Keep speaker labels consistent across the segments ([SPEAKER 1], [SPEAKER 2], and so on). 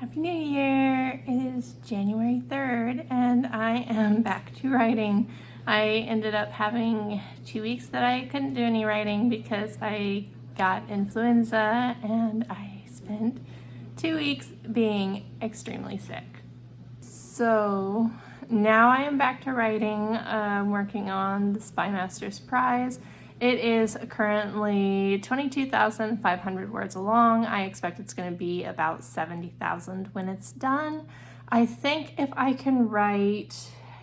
[SPEAKER 1] Happy New Year! It is January 3rd and I am back to writing. I ended up having 2 weeks that I couldn't do any writing because I got influenza and I spent 2 weeks being extremely sick. So now I am back to writing. I'm working on the Spymaster's prize. It is currently 22,500 words long. I expect it's going to be about 70,000 when it's done. I think if I can write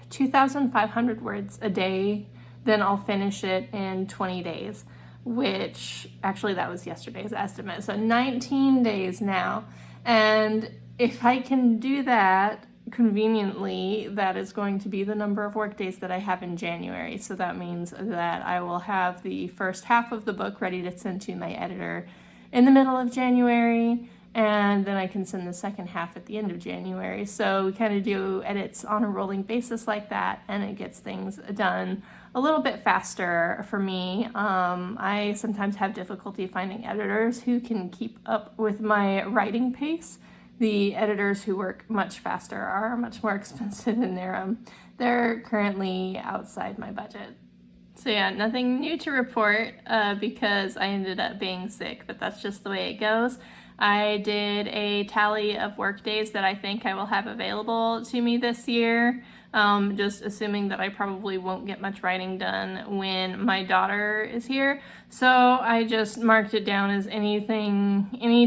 [SPEAKER 1] 2,500 words a day, then I'll finish it in 20 days, which actually that was yesterday's estimate. So 19 days now. And if I can do that, conveniently, that is going to be the number of work days that I have in January. So that means that I will have the first half of the book ready to send to my editor in the middle of January, and then I can send the second half at the end of January. So we kind of do edits on a rolling basis like that, and it gets things done a little bit faster for me. I sometimes have difficulty finding editors who can keep up with my writing pace. The editors who work much faster are much more expensive, and they're currently outside my budget. So yeah, nothing new to report because I ended up being sick, but that's just the way it goes. I did a tally of work days that I think I will have available to me this year, just assuming that I probably won't get much writing done when my daughter is here. So I just marked it down as any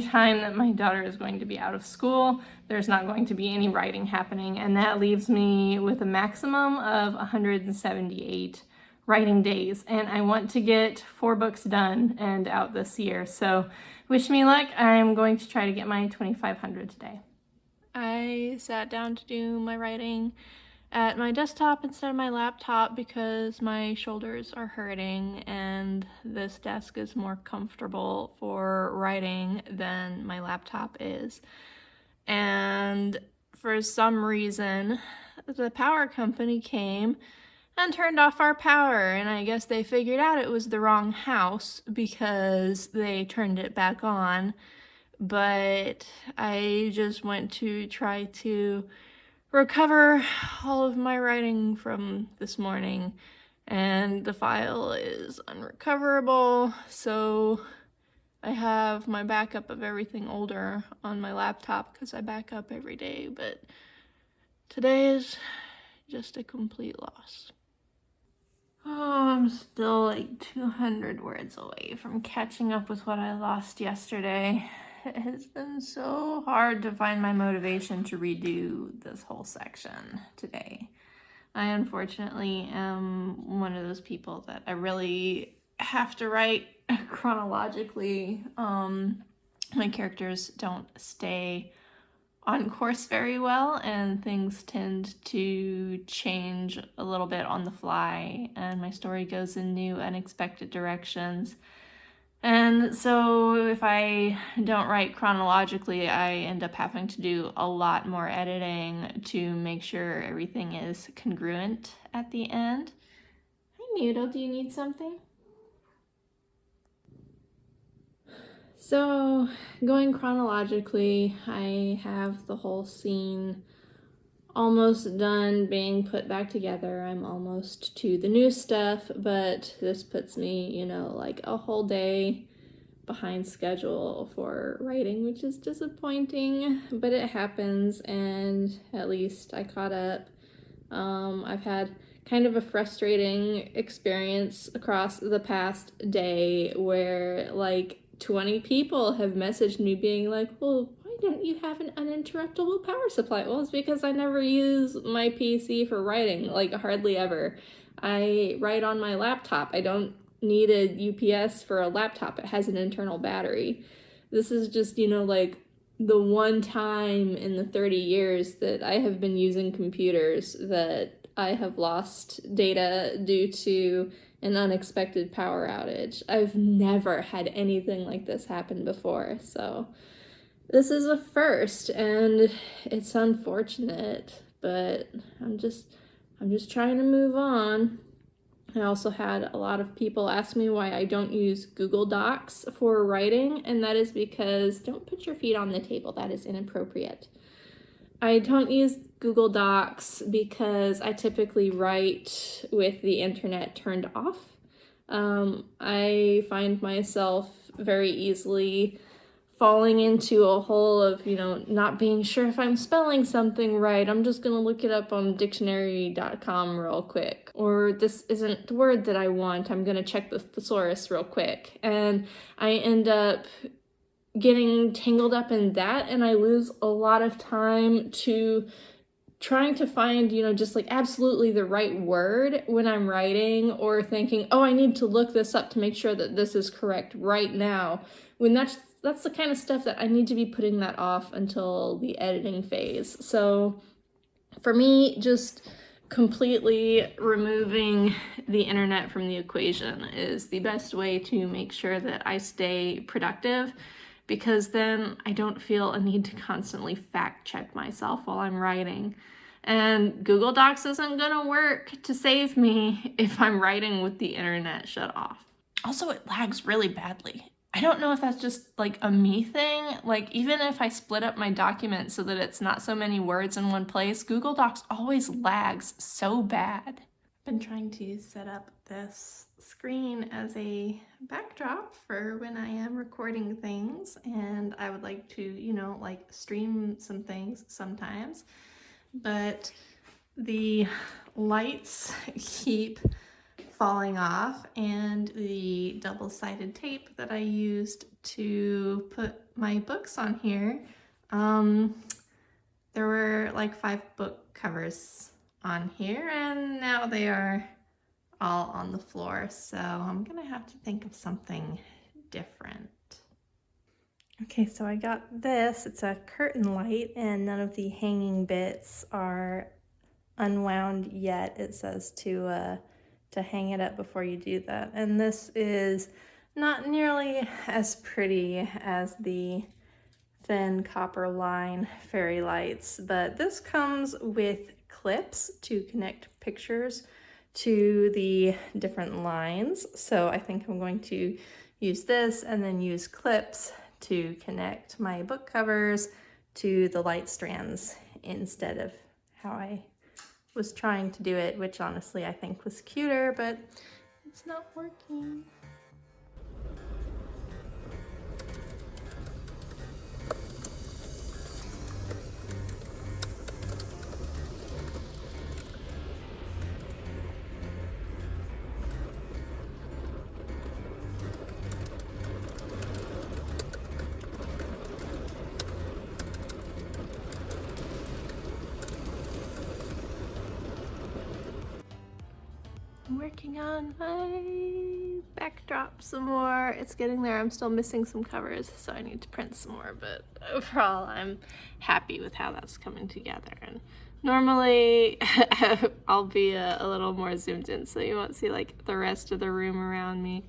[SPEAKER 1] time that my daughter is going to be out of school, there's not going to be any writing happening, and that leaves me with a maximum of 178 writing days, and I want to get 4 books done and out this year. So wish me luck. I'm going to try to get my 2,500 today. I sat down to do my writing at my desktop instead of my laptop because my shoulders are hurting and this desk is more comfortable for writing than my laptop is. And for some reason, the power company came and turned off our power, and I guess they figured out it was the wrong house because they turned it back on. But I just went to try to recover all of my writing from this morning, and the file is unrecoverable, so I have my backup of everything older on my laptop because I back up every day, but today is just a complete loss. Oh, I'm still like 200 words away from catching up with what I lost yesterday. It has been so hard to find my motivation to redo this whole section today. I unfortunately am one of those people that I really have to write chronologically. My characters don't stay on course very well, and things tend to change a little bit on the fly, and my story goes in new, unexpected directions. And so if I don't write chronologically, I end up having to do a lot more editing to make sure everything is congruent at the end. Hi, Noodle, do you need something? So, going chronologically, I have the whole scene almost done being put back together. I'm almost to the new stuff, but this puts me, like a whole day behind schedule for writing, which is disappointing, but it happens, and at least I caught up. I've had kind of a frustrating experience across the past day where like 20 people have messaged me being like, well, why don't you have an uninterruptible power supply? Well, it's because I never use my PC for writing, like hardly ever. I write on my laptop. I don't need a UPS for a laptop. It has an internal battery. This is just, like the one time in the 30 years that I have been using computers that I have lost data due to an unexpected power outage. I've never had anything like this happen before, so this is a first, and it's unfortunate, but I'm just trying to move on. I also had a lot of people ask me why I don't use Google Docs for writing, and that is because don't put your feet on the table. That is inappropriate. I don't use Google Docs because I typically write with the internet turned off. I find myself very easily falling into a hole of, not being sure if I'm spelling something right. I'm just gonna look it up on dictionary.com real quick. Or this isn't the word that I want. I'm gonna check the thesaurus real quick. And I end up getting tangled up in that, and I lose a lot of time to trying to find, just like absolutely the right word when I'm writing, or thinking, oh, I need to look this up to make sure that this is correct right now, when that's the kind of stuff that I need to be putting that off until the editing phase. So for me, just completely removing the internet from the equation is the best way to make sure that I stay productive, because then I don't feel a need to constantly fact check myself while I'm writing. And Google Docs isn't gonna work to save me if I'm writing with the internet shut off. Also, it lags really badly. I don't know if that's just like a me thing. Like, even if I split up my document so that it's not so many words in one place, Google Docs always lags so bad. I've been trying to set up this screen as a backdrop for when I am recording things, and I would like to, like stream some things sometimes, but the lights keep falling off, and the double-sided tape that I used to put my books on here, there were like 5 book covers on here, and now they are all on the floor, so I'm gonna have to think of something different. Okay, so I got this. It's a curtain light, and none of the hanging bits are unwound yet. It says to hang it up before you do that. And this is not nearly as pretty as the thin copper line fairy lights, but this comes with clips to connect pictures to the different lines. So I think I'm going to use this and then use clips to connect my book covers to the light strands instead of how I was trying to do it, which honestly I think was cuter, but it's not working. I'm working on my backdrop some more. It's getting there. I'm still missing some covers, so I need to print some more, but overall I'm happy with how that's coming together. And normally I'll be a little more zoomed in, so you won't see like the rest of the room around me,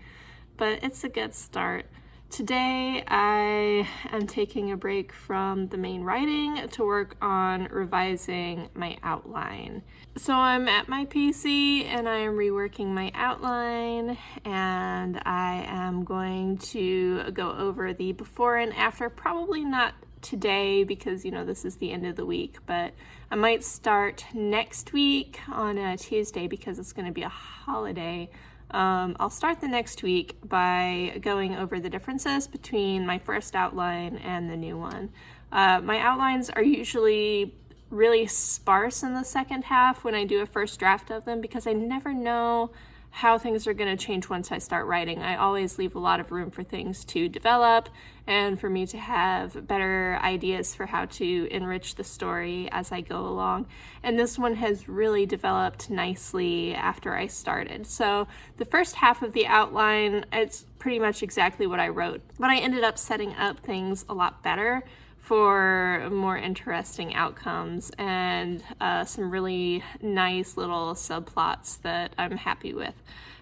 [SPEAKER 1] but it's a good start. Today I am taking a break from the main writing to work on revising my outline. So I'm at my PC and I am reworking my outline, and I am going to go over the before and after, probably not today because this is the end of the week, but I might start next week on a Tuesday because it's going to be a holiday. I'll start the next week by going over the differences between my first outline and the new one. My outlines are usually really sparse in the second half when I do a first draft of them because I never know how things are going to change once I start writing. I always leave a lot of room for things to develop and for me to have better ideas for how to enrich the story as I go along. And this one has really developed nicely after I started. So the first half of the outline, it's pretty much exactly what I wrote, but I ended up setting up things a lot better for more interesting outcomes and some really nice little subplots that I'm happy with.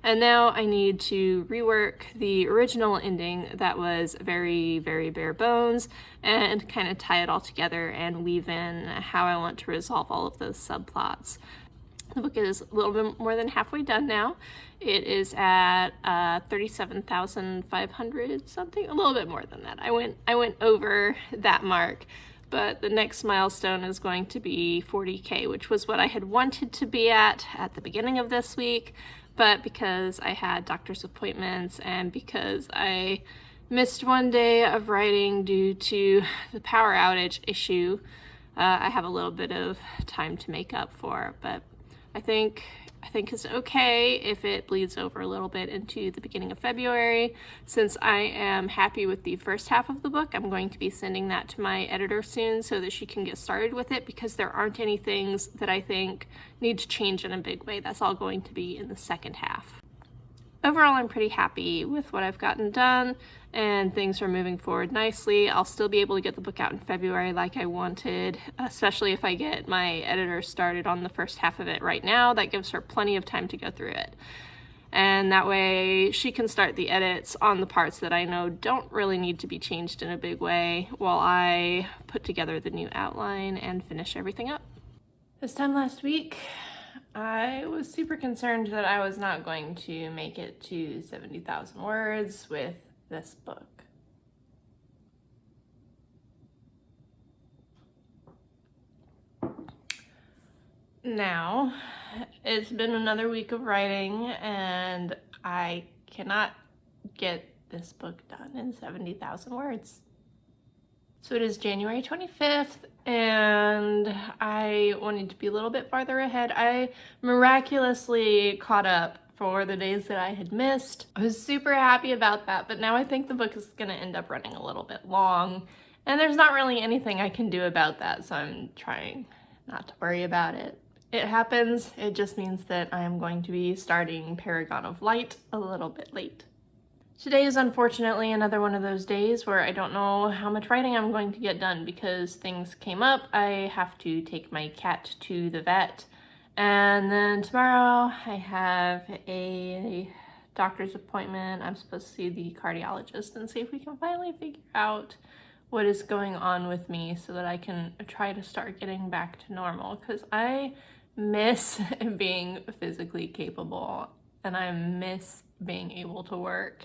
[SPEAKER 1] And now I need to rework the original ending that was very, very bare bones and kind of tie it all together and weave in how I want to resolve all of those subplots. The book is a little bit more than halfway done now. It is at 37,500 something, a little bit more than that. I went over that mark, but the next milestone is going to be 40K, which was what I had wanted to be at the beginning of this week, but because I had doctor's appointments and because I missed one day of writing due to the power outage issue, I have a little bit of time to make up for, but I think it's okay if it bleeds over a little bit into the beginning of February. Since I am happy with the first half of the book, I'm going to be sending that to my editor soon so that she can get started with it, because there aren't any things that I think need to change in a big way. That's all going to be in the second half. Overall, I'm pretty happy with what I've gotten done, and things are moving forward nicely. I'll still be able to get the book out in February like I wanted, especially if I get my editor started on the first half of it right now. That gives her plenty of time to go through it. And that way she can start the edits on the parts that I know don't really need to be changed in a big way while I put together the new outline and finish everything up. This time last week, I was super concerned that I was not going to make it to 70,000 words with this book. Now, it's been another week of writing and I cannot get this book done in 70,000 words. So it is January 25th, and I wanted to be a little bit farther ahead. I miraculously caught up for the days that I had missed. I was super happy about that, but now I think the book is going to end up running a little bit long, and there's not really anything I can do about that, so I'm trying not to worry about it. It happens. It just means that I am going to be starting Paragon of Light a little bit late. Today is unfortunately another one of those days where I don't know how much writing I'm going to get done because things came up. I have to take my cat to the vet, and then tomorrow I have a doctor's appointment. I'm supposed to see the cardiologist and see if we can finally figure out what is going on with me so that I can try to start getting back to normal, because I miss being physically capable and I miss being able to work.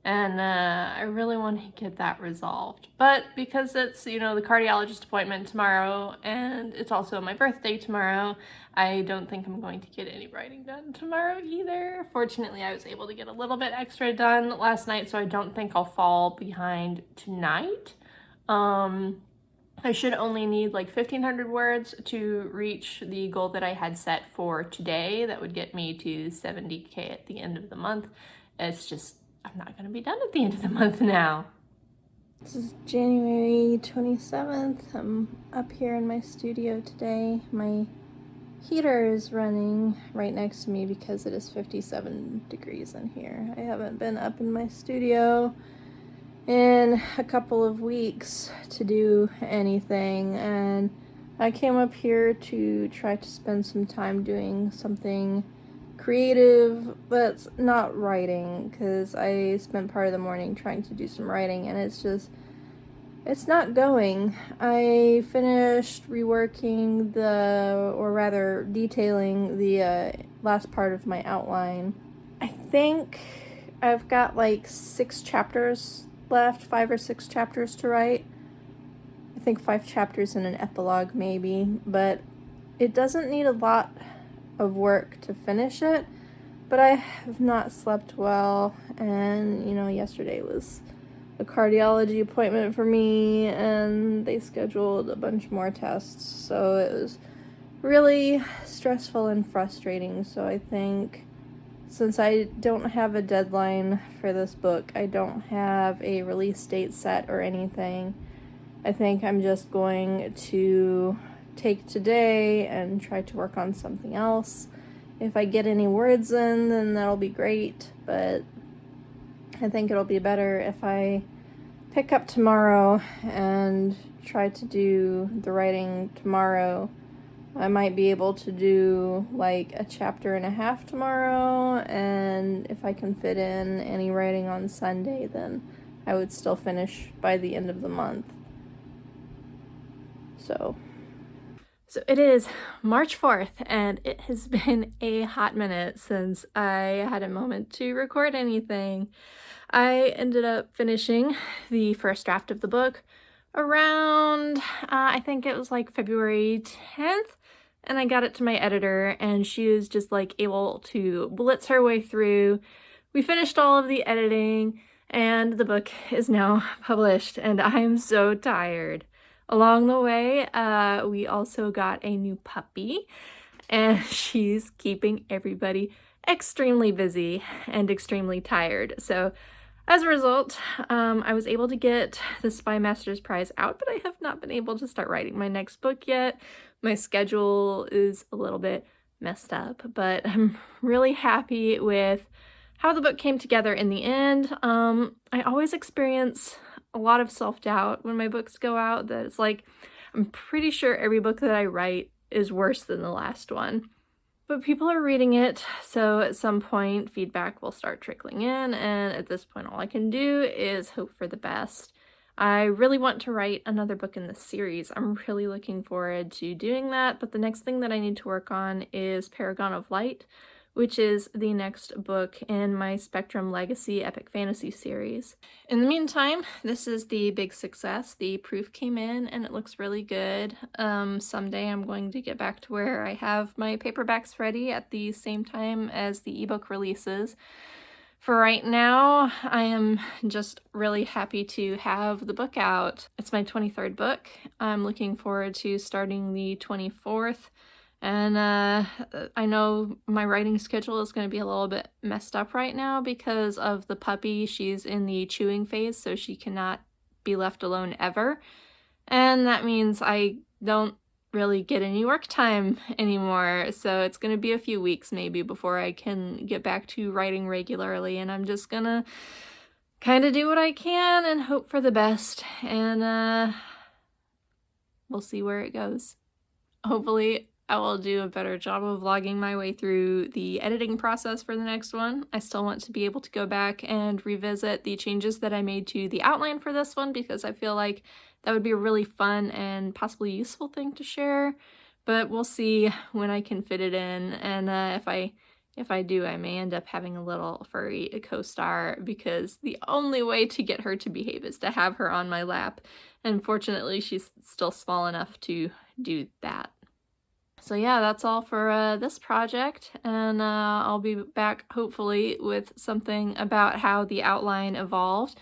[SPEAKER 1] And I really want to get that resolved. But because it's, the cardiologist appointment tomorrow and it's also my birthday tomorrow, I don't think I'm going to get any writing done tomorrow either. Fortunately, I was able to get a little bit extra done last night, so I don't think I'll fall behind tonight. I should only need like 1,500 words to reach the goal that I had set for today. That would get me to 70K at the end of the month. It's just, I'm not going to be done at the end of the month now. This is January 27th. I'm up here in my studio today. My heater is running right next to me because it is 57 degrees in here. I haven't been up in my studio in a couple of weeks to do anything, and I came up here to try to spend some time doing something creative that's not writing, because I spent part of the morning trying to do some writing and it's not going. I finished reworking detailing the last part of my outline. I think I've got like 6 chapters left, 5 or 6 chapters to write. I think 5 chapters and an epilogue maybe, but it doesn't need a lot of work to finish it, but I have not slept well, and yesterday was a cardiology appointment for me and they scheduled a bunch more tests, so it was really stressful and frustrating. So I think since I don't have a deadline for this book, I don't have a release date set or anything, I think I'm just going to take today and try to work on something else. If I get any words in, then that'll be great, but I think it'll be better if I pick up tomorrow and try to do the writing tomorrow. I might be able to do like a chapter and a half tomorrow, and if I can fit in any writing on Sunday, then I would still finish by the end of the month. So it is March 4th, and it has been a hot minute since I had a moment to record anything. I ended up finishing the first draft of the book around, I think it was like February 10th, and I got it to my editor, and she was just like able to blitz her way through. We finished all of the editing, and the book is now published, and I am so tired. Along the way, we also got a new puppy, and she's keeping everybody extremely busy and extremely tired. So as a result, I was able to get the Spymaster's prize out, but I have not been able to start writing my next book yet. My schedule is a little bit messed up, but I'm really happy with how the book came together in the end. I always experience a lot of self-doubt when my books go out, that it's like, I'm pretty sure every book that I write is worse than the last one. But people are reading it, so at some point feedback will start trickling in, and at this point all I can do is hope for the best. I really want to write another book in this series. I'm really looking forward to doing that, but the next thing that I need to work on is Paragon of Light, which is the next book in my Spectrum Legacy Epic Fantasy series. In the meantime, this is the big success. The proof came in and it looks really good. Someday I'm going to get back to where I have my paperbacks ready at the same time as the ebook releases. For right now, I am just really happy to have the book out. It's my 23rd book. I'm looking forward to starting the 24th. And I know my writing schedule is going to be a little bit messed up right now because of the puppy. She's in the chewing phase, so she cannot be left alone ever. And that means I don't really get any work time anymore. So it's going to be a few weeks maybe before I can get back to writing regularly. And I'm just going to kind of do what I can and hope for the best. And we'll see where it goes. Hopefully I will do a better job of vlogging my way through the editing process for the next one. I still want to be able to go back and revisit the changes that I made to the outline for this one because I feel like that would be a really fun and possibly useful thing to share. But we'll see when I can fit it in, and if I do, I may end up having a little furry co-star because the only way to get her to behave is to have her on my lap. And fortunately, she's still small enough to do that. So yeah, that's all for this project, and I'll be back hopefully with something about how the outline evolved.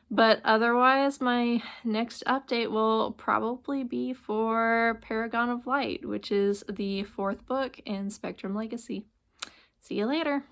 [SPEAKER 1] But otherwise, my next update will probably be for Paragon of Light, which is the 4th book in Spectrum Legacy. See you later!